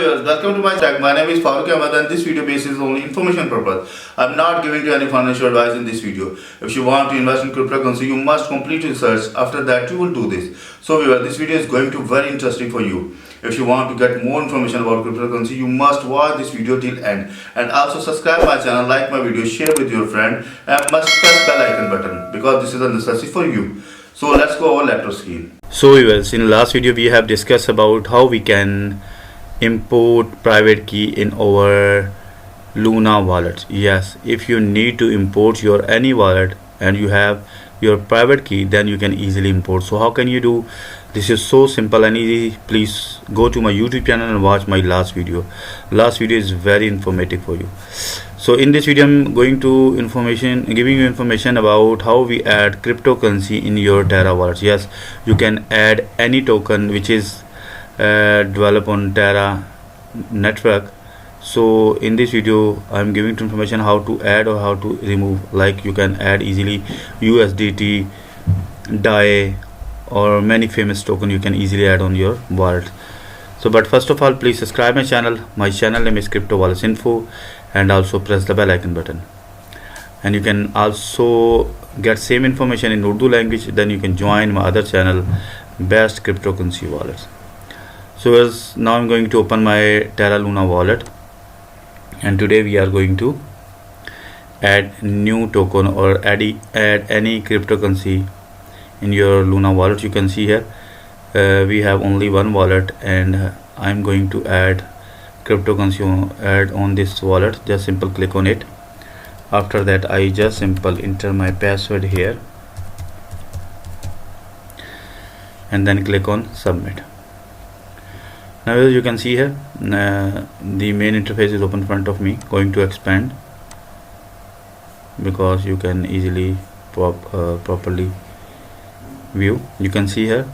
viewers, welcome to my channel. My name is Farooq Ahmed and this video basis only information purpose. I'm not giving you any financial advice in this video. If you want to invest in cryptocurrency, you must complete research. After that, you will do this. So viewers, this video is going to be very interesting for you. If you want to get more information about cryptocurrency, you must watch this video till end. And also subscribe my channel, like my video, share with your friend, and must press bell icon button because this is a necessity for you. So let's go over laptop screen. So viewers, in the last video we have discussed about how we can import private key in our Luna wallet. Yes, if you need to import your any wallet and you have your private key, then you can easily import. So how can you do this? Is so simple and easy. Please go to my YouTube channel and watch my last video. Last video is very informative for you. So in this video I'm going to giving you information about how we add cryptocurrency in your Terra wallet. Yes, you can add any token which is developed on Terra network. So in this video I'm giving information how to add or how to remove. Like you can add easily USDT, DAI, or many famous token you can easily add on your wallet. So but first of all, please subscribe my channel. My channel name is Crypto Wallets Info, and also press the bell icon button. And you can also get same information in Urdu language. Then you can join my other channel, Best Cryptocurrency Wallets. So as now I'm going to open my Terra Luna wallet, and today we are going to add new token or add any cryptocurrency in your Luna wallet. You can see here we have only one wallet, and I'm going to add cryptocurrency on this wallet. Just simple click on it. After that I just simple enter my password here and then click on submit. Now as you can see here, the main interface is open in front of me. Going to expand because you can easily properly view. You can see here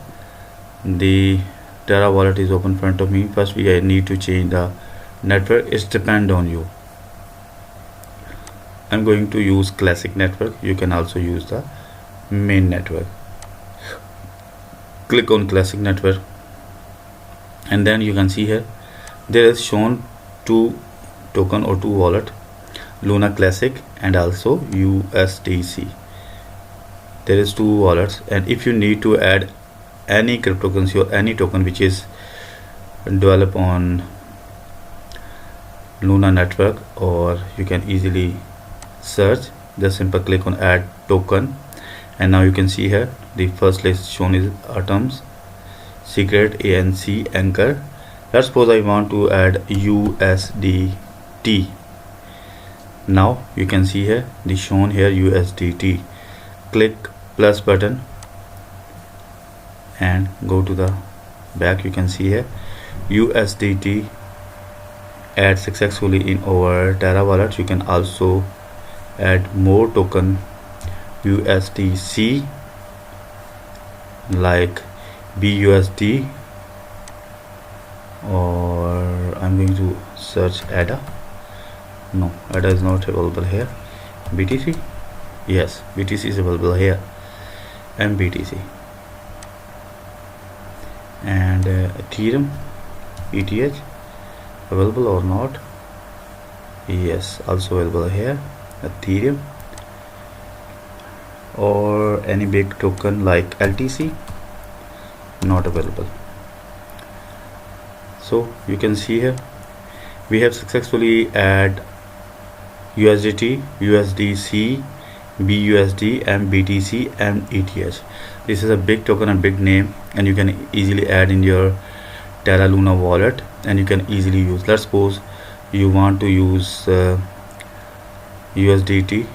the Terra wallet is open in front of me. First I need to change the network. It's depend on you. I'm going to use classic network. You can also use the main network. Click on classic network, and then you can see here there is shown two token or two wallet, Luna Classic and also USDC. There is two wallets, and if you need to add any cryptocurrency or any token which is developed on Luna network, or you can easily search, just simple click on add token. And now you can see here the first list shown is atoms, secret, ANC, anchor. Let's suppose I want to add USDT. Now you can see here the shown here USDT. Click plus button and go to the back. You can see here USDT add successfully in our Terra wallet. You can also add more token USDC like BUSD, or I'm going to search ADA. No, ADA is not available here. BTC, yes, BTC is available here, and BTC, and Ethereum, ETH available or not? Yes, also available here. Ethereum, or any big token like LTC, not available. So you can see here we have successfully add USDT, USDC, BUSD, and BTC, and ETH. This is a big token and big name, and you can easily add in your Terra Luna wallet, and you can easily use. Let's suppose you want to use USDT,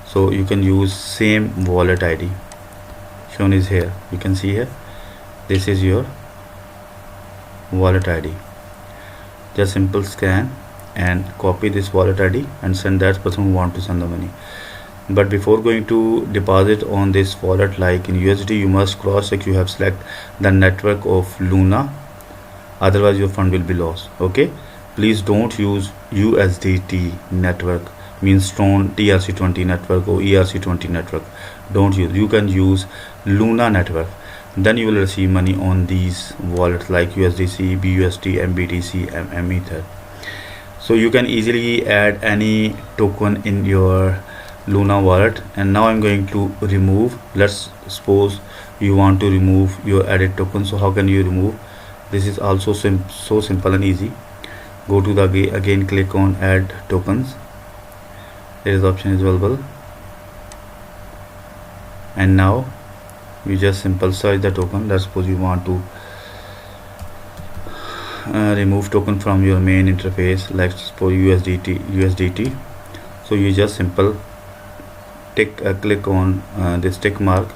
so you can use same wallet ID shown is here. You can see here this is your wallet ID. Just simple scan and copy this wallet ID and send that person who want to send the money. But before going to deposit on this wallet like in USD, you must cross check you have select the network of Luna, otherwise your fund will be lost. Okay, please don't use USDT network, means TRON, TRC20 network or ERC20 network. Don't use. You can use Luna network. then you will receive money on these wallets like USDC, BUSD, MBTC, Ether. So you can easily add any token in your Luna wallet. And now I'm going to remove. Let's suppose you want to remove your added token. So how can you remove? This is also so simple and easy. Go to the again click on add tokens. There is option is available, and now you just simple search the token. Let's suppose you want to remove token from your main interface, like suppose USDT. So you just simple click on this tick mark,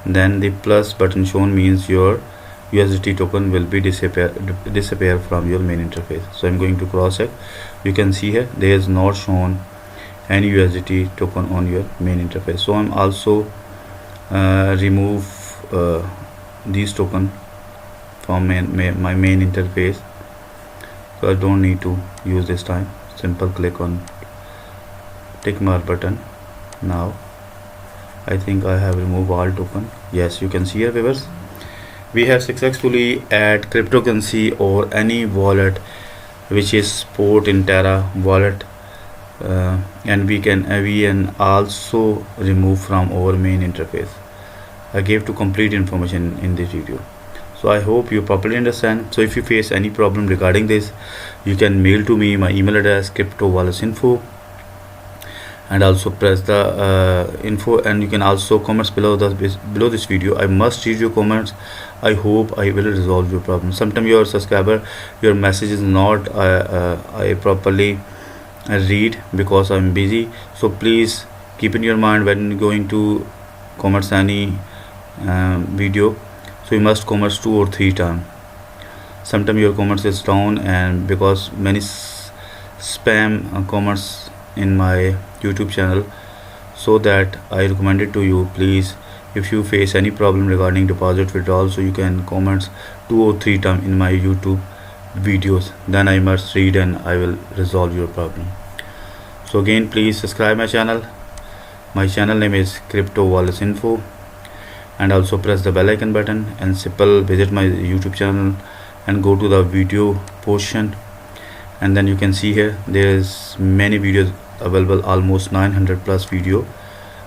then the plus button shown means your USDT token will be disappear from your main interface. So I'm going to cross check. You can see here there is not shown any USDT token on your main interface. So I'm also remove these token from my main interface, so I don't need to use this time. Simple click on tick mark button. Now I think I have removed all token. Yes, you can see here viewers, we have successfully add cryptocurrency or any wallet which is support in Terra wallet, and we can also remove from our main interface. I gave to complete information in this video, so I hope you properly understand. So if you face any problem regarding this, you can mail to me. My email address cryptowalletsinfo, and also press the info, and you can also comments below this video. I must read your comments. I hope I will resolve your problem. Sometimes your subscriber, your message is not I properly read because I'm busy. So please keep in your mind when going to comments any video, so you must comments 2 or 3 times. Sometimes your comments is down, and because many spam comments in my YouTube channel, so that I recommend it to you. Please, if you face any problem regarding deposit withdrawal, so you can comment 2 or 3 times in my YouTube videos, then I must read and I will resolve your problem. So again, please subscribe my channel. My channel name is Crypto Wallets Info, and also press the bell icon button, and simple visit my YouTube channel and go to the video portion, and then you can see here there is many videos available, almost 900 plus video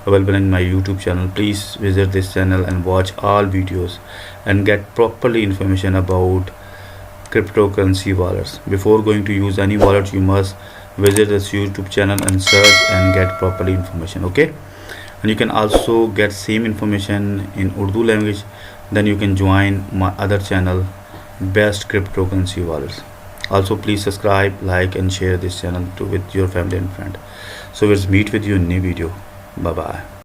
available in my YouTube channel. Please visit this channel and watch all videos and get properly information about cryptocurrency wallets. Before going to use any wallet, you must visit this YouTube channel and search and get properly information. Okay, and you can also get same information in Urdu language. Then you can join my other channel, Best Cryptocurrency Wallets. Also please subscribe, like and share this channel with your family and friend. So let's meet with you in new video. Bye bye.